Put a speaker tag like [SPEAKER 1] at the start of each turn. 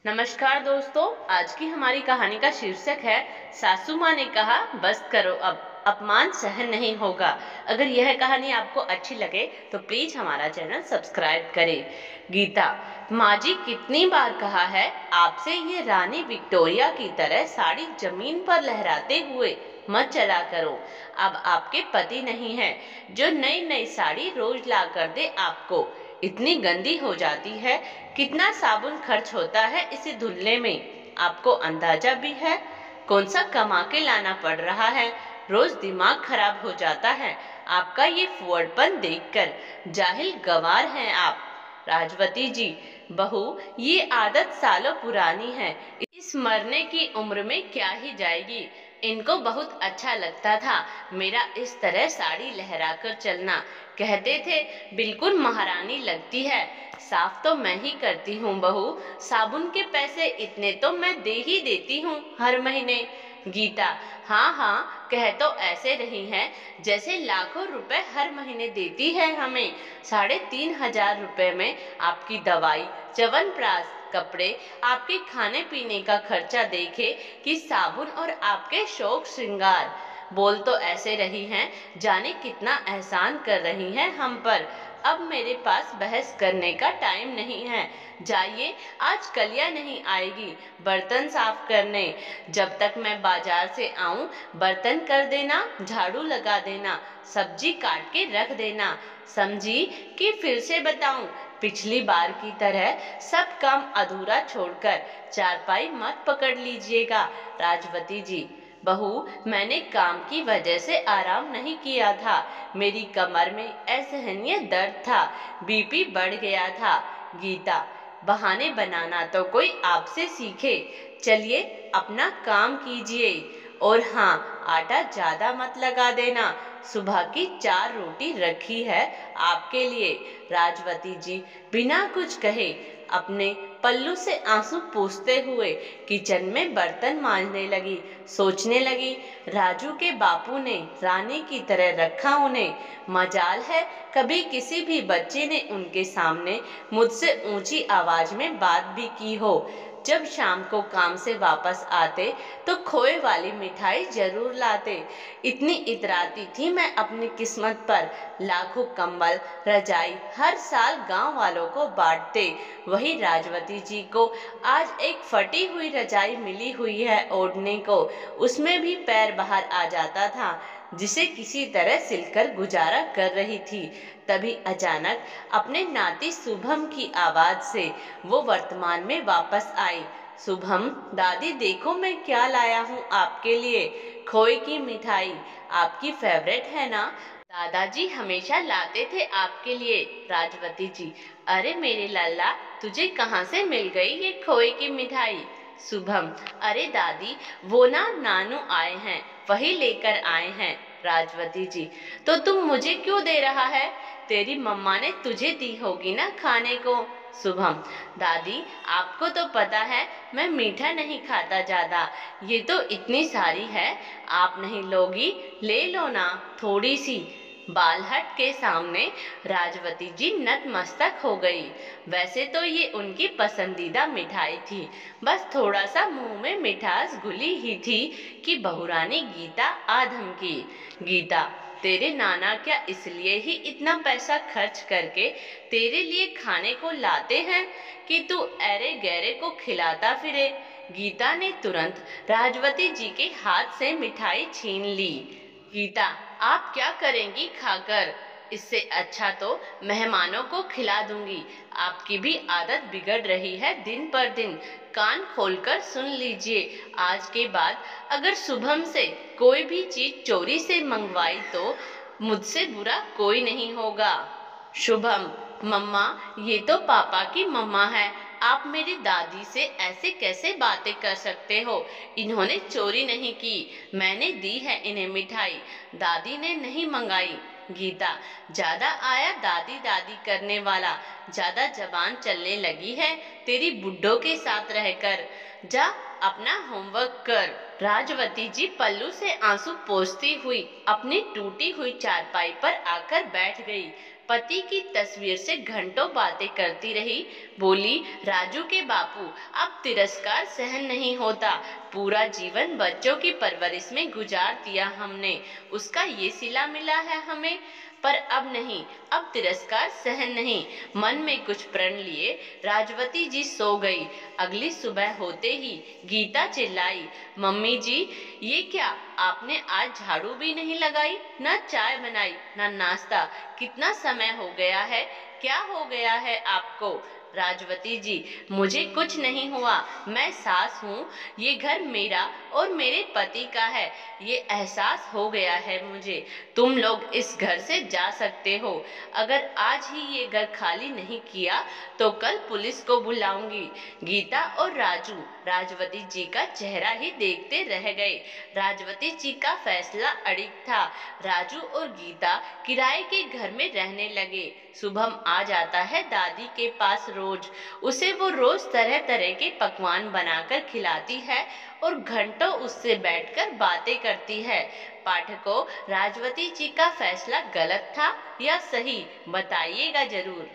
[SPEAKER 1] नमस्कार दोस्तों, आज की हमारी कहानी का शीर्षक है सासू माँ ने कहा बस करो, अब अपमान सहन नहीं होगा। अगर यह कहानी आपको अच्छी लगे तो प्लीज हमारा चैनल सब्सक्राइब करें। गीता, माँ जी कितनी बार कहा है आपसे, ये रानी विक्टोरिया की तरह साड़ी जमीन पर लहराते हुए मत चला करो। अब आपके पति नहीं है जो नई नई साड़ी रोज ला कर दे आपको, इतनी गंदी हो जाती है। कितना साबुन खर्च होता है इसे धुलने में, आपको अंदाजा भी है? कौन सा कमा के लाना पड़ रहा है, रोज दिमाग खराब हो जाता है आपका ये फुहड़पन देखकर। जाहिल गंवार हैं आप। राजवती जी, बहू, ये आदत सालों पुरानी है, इस मरने की उम्र में क्या ही जाएगी। इनको बहुत अच्छा लगता था मेरा इस तरह साड़ी लहराकर चलना। कहते थे बिल्कुल महारानी लगती है। साफ तो मैं ही करती हूँ बहू, साबुन के पैसे इतने तो मैं दे ही देती हूँ हर महीने। गीता, हाँ हाँ, कह तो ऐसे रही हैं जैसे लाखों रुपए हर महीने देती है हमें। 3,500 रुपए में आपकी दवाई, च्यवनप्राश, कपड़े, आपके खाने पीने का खर्चा देखे कि साबुन और आपके शौक श्रृंगार। बोल तो ऐसे रही हैं जाने कितना एहसान कर रही हैं हम पर। अब मेरे पास बहस करने का टाइम नहीं है। जाइए, आज कलिया नहीं आएगी बर्तन साफ करने। जब तक मैं बाजार से आऊं बर्तन कर देना, झाड़ू लगा देना, सब्जी काट के रख देना। समझी कि फिर से बताऊं? पिछली बार की तरह सब काम अधूरा छोड़कर चारपाई मत पकड़ लीजिएगा। राजवती जी, बहू, मैंने काम की वजह से आराम नहीं किया था। मेरी कमर में असहनीय दर्द था, बीपी बढ़ गया था। गीता, बहाने बनाना तो कोई आपसे सीखे। चलिए अपना काम कीजिए। और हाँ, आटा ज्यादा मत लगा देना, सुबह की 4 रोटी रखी है आपके लिए। राजवती जी बिना कुछ कहे अपने पल्लू से आंसू पोंछते हुए किचन में बर्तन मांजने लगी। सोचने लगी, राजू के बापू ने रानी की तरह रखा उन्हें। मजाल है कभी किसी भी बच्चे ने उनके सामने मुझसे ऊंची आवाज में बात भी की हो। जब शाम को काम से वापस आते तो खोए वाली मिठाई जरूर लाते। इतनी इतराती थी मैं अपनी किस्मत पर। लाखों कंबल, रजाई हर साल गांव वालों को बांटते। वही राजवती जी को आज एक फटी हुई रजाई मिली हुई है ओढ़ने को, उसमें भी पैर बाहर आ जाता था, जिसे किसी तरह सिलकर गुजारा कर रही थी। तभी अचानक अपने नाती शुभम की आवाज से वो वर्तमान में वापस आई। शुभम, दादी देखो मैं क्या लाया हूँ आपके लिए, खोए की मिठाई, आपकी फेवरेट है ना? दादाजी हमेशा लाते थे आपके लिए। राजवती जी, अरे मेरे लल्ला, तुझे कहाँ से मिल गई ये खोए की मिठाई? शुभम, अरे दादी, वो ना नानू आए हैं, वही लेकर आए हैं। राजवती जी, तो तुम मुझे क्यों दे रहा है? तेरी मम्मा ने तुझे दी होगी ना खाने को। शुभम, दादी आपको तो पता है मैं मीठा नहीं खाता ज्यादा, ये तो इतनी सारी है, आप नहीं लोगी? ले लो ना थोड़ी सी। बालहट के सामने राजवती जी नतमस्तक हो गई। वैसे तो ये उनकी पसंदीदा मिठाई थी, बस थोड़ा सा मुंह में मिठास घुली ही थी कि बहुरानी गीता आ धमकी। गीता, तेरे नाना क्या इसलिए ही इतना पैसा खर्च करके तेरे लिए खाने को लाते हैं कि तू ऐरे गैरे को खिलाता फिरे? गीता ने तुरंत राजवती जी के हाथ से मिठाई छीन ली। गीता, आप क्या करेंगी खाकर? इससे अच्छा तो मेहमानों को खिला दूंगी। आपकी भी आदत बिगड़ रही है दिन पर दिन। कान खोलकर सुन लीजिए, आज के बाद अगर शुभम से कोई भी चीज चोरी से मंगवाई तो मुझसे बुरा कोई नहीं होगा। शुभम, मम्मा, ये तो पापा की मम्मा है, आप मेरी दादी से ऐसे कैसे बातें कर सकते हो? इन्होंने चोरी नहीं की, मैंने दी है इन्हें मिठाई, दादी ने नहीं मंगाई। गीता, ज्यादा आया दादी दादी करने वाला, ज्यादा जबान चलने लगी है तेरी बुड्ढों के साथ रहकर। जा अपना होमवर्क कर। राजवती जी पल्लू से आंसू पोंछती हुई अपनी टूटी हुई चारपाई पर आकर बैठ गई। पति की तस्वीर से घंटों बातें करती रही। बोली, राजू के बापू, अब तिरस्कार सहन नहीं होता। पूरा जीवन बच्चों की परवरिश में गुजार दिया हमने, उसका ये सिला मिला है हमें। पर अब नहीं, अब तिरस्कार सहन नहीं। मन में कुछ प्रण लिए राजवती जी सो गई। अगली सुबह होते ही गीता चिल्लाई, मम्मी जी, ये क्या, आपने आज झाड़ू भी नहीं लगाई, ना चाय बनाई, ना नाश्ता। कितना समय हो गया है, क्या हो गया है आपको? राजवती जी, मुझे कुछ नहीं हुआ, मैं सास हूँ, ये घर मेरा और मेरे पति का है, ये एहसास हो गया है मुझे। तुम लोग इस घर से जा सकते हो। अगर आज ही ये घर खाली नहीं किया तो कल पुलिस को बुलाऊंगी। गीता और राजू राजवती जी का चेहरा ही देखते रह गए। राजवती जी का फैसला अड़िग था। राजू और गीता किराए के घर में रहने लगे। शुभम आ जाता है दादी के पास रोज। उसे वो रोज तरह तरह के पकवान बनाकर खिलाती है और घंटों उससे बैठकर बातें करती है। पाठकों, राजवती जी का फैसला गलत था या सही, बताइएगा जरूर।